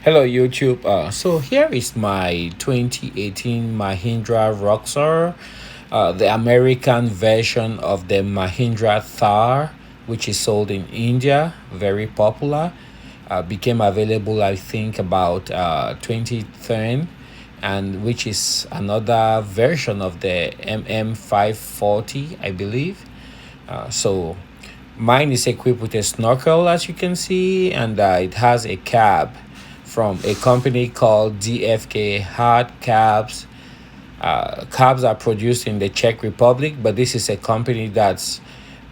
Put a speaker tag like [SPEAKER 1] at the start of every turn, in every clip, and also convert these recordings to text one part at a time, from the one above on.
[SPEAKER 1] Hello YouTube. So here is my 2018 Mahindra Roxor, the American version of the Mahindra Thar, which is sold in India, very popular. Became available, I think, about 2010, and which is another version of the MM540, I believe. So mine is equipped with a snorkel, as you can see, and it has a cab from a company called DFK Hard Cabs. Cabs are produced in the Czech Republic, but this is a company that's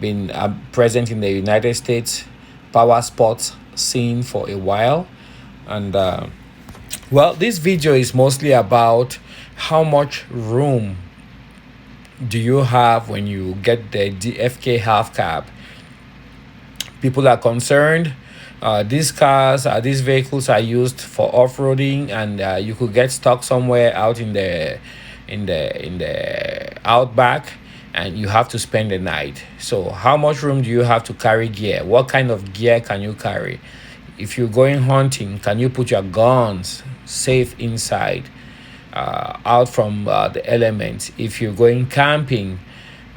[SPEAKER 1] been present in the United States power sports scene for a while. And well, this video is mostly about how much room do you have when you get the DFK Half Cab. People are concerned. These vehicles are used for off-roading, and you could get stuck somewhere out in the outback, and you have to spend the night. So how much room do you have to carry gear? What kind of gear can you carry? If you're going hunting, can you put your guns safe inside, out from the elements? If you're going camping,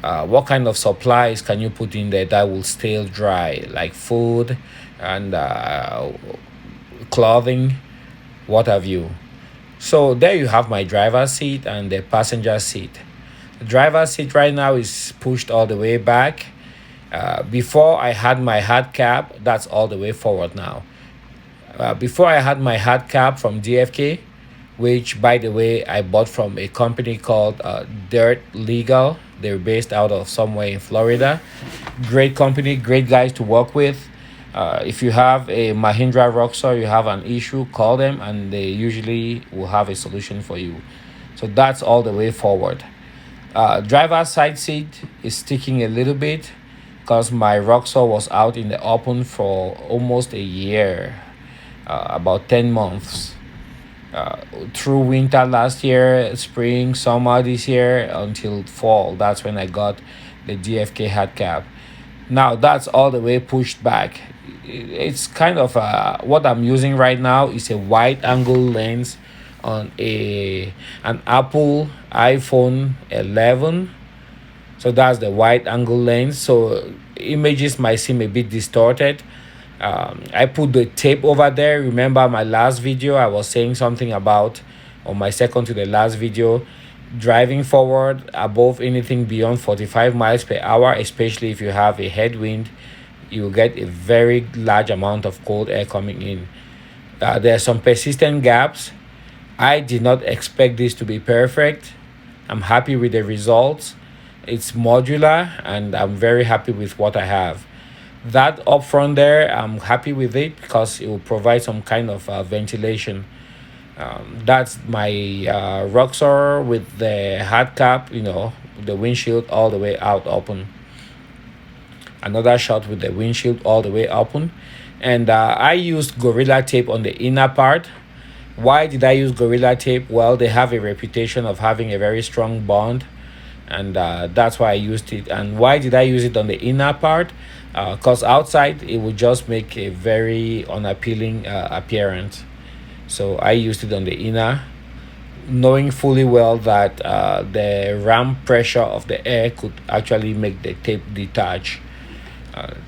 [SPEAKER 1] what kind of supplies can you put in there that will stay dry, like food and clothing, what have you? So there you have my driver's seat and the passenger seat. The driver's seat right now is pushed all the way back. Before I had my hard cap, that's all the way forward now. Before I had my hard cap from DFK, which, by the way, I bought from a company called Dirt Legal. They're based out of somewhere in Florida. Great company, great guys to work with. If you have a Mahindra Roxor, you have an issue, call them, and they usually will have a solution for you. So that's all the way forward. Driver's side seat is sticking a little bit because my Roxor was out in the open for almost a year, about 10 months. Through winter last year, spring, summer this year, until fall. That's when I got the DFK hard cap. Now that's all the way pushed back. It's kind of what I'm using right now is a wide angle lens on an Apple iPhone 11. So that's the wide angle lens, so images might seem a bit distorted. I put the tape over there. Remember my last video, I was saying something about, on my second to the last video, driving forward above anything beyond 45 miles per hour, especially if you have a headwind, you will get a very large amount of cold air coming in. There are some persistent gaps. I did not expect this to be perfect. I'm happy with the results. It's modular, and I'm very happy with what I have. That up front there, I'm happy with it because it will provide some kind of ventilation. That's my Roxor with the hard cap, the windshield all the way out open. Another shot with the windshield all the way open. And I used Gorilla Tape on the inner part. Why did I use Gorilla Tape? Well, they have a reputation of having a very strong bond, and that's why I used it. And why did I use it on the inner part? Because outside it would just make a very unappealing appearance. So I used it on the inner, knowing fully well that the ram pressure of the air could actually make the tape detach.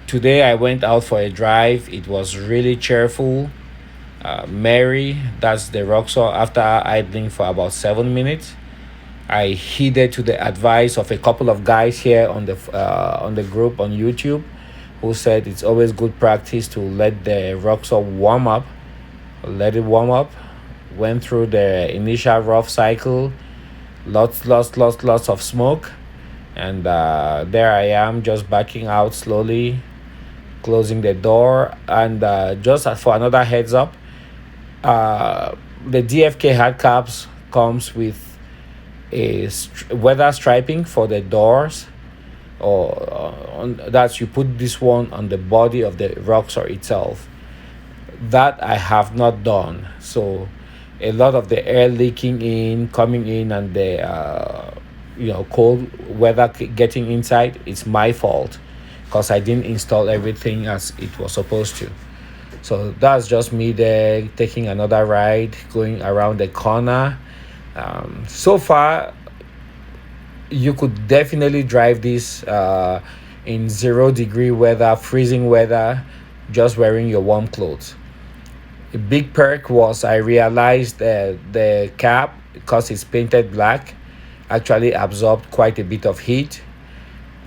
[SPEAKER 1] Today I went out for a drive. It was really cheerful, merry. That's the Roxor. After idling for about 7 minutes, I heeded to the advice of a couple of guys here on the group on YouTube, who said it's always good practice to let the Roxor warm up. Let it warm up. Went through the initial rough cycle, lots of smoke, and there I am, just backing out slowly, closing the door. And just for another heads up, the DFK hard caps comes with a weather striping for the doors, or that you put this one on the body of the Roxor itself. That I have not done. So a lot of the air coming in, and the cold weather getting inside, it's my fault because I didn't install everything as it was supposed to. So that's just me there taking another ride, going around the corner. So far, you could definitely drive this in 0-degree weather, freezing weather, just wearing your warm clothes. A big perk was I realized that the cab, because it's painted black, actually absorbed quite a bit of heat.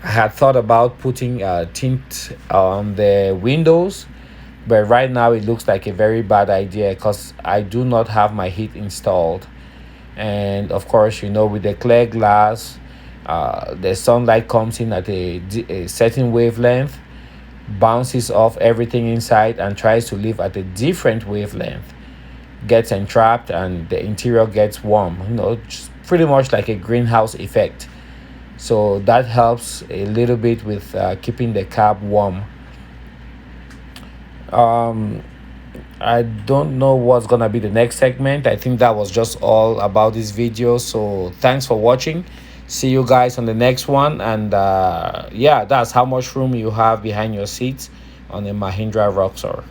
[SPEAKER 1] I had thought about putting tint on the windows, but right now it looks like a very bad idea because I do not have my heat installed. And of course, with the clear glass, the sunlight comes in at a certain wavelength, bounces off everything inside, and tries to live at a different wavelength, gets entrapped, and the interior gets warm. Just pretty much like a greenhouse effect. So that helps a little bit with keeping the cab warm. um I don't know what's gonna be the next segment. I think that was just all about this video. So thanks for watching. See you guys on the next one. And yeah, that's how much room you have behind your seats on a Mahindra Roxor.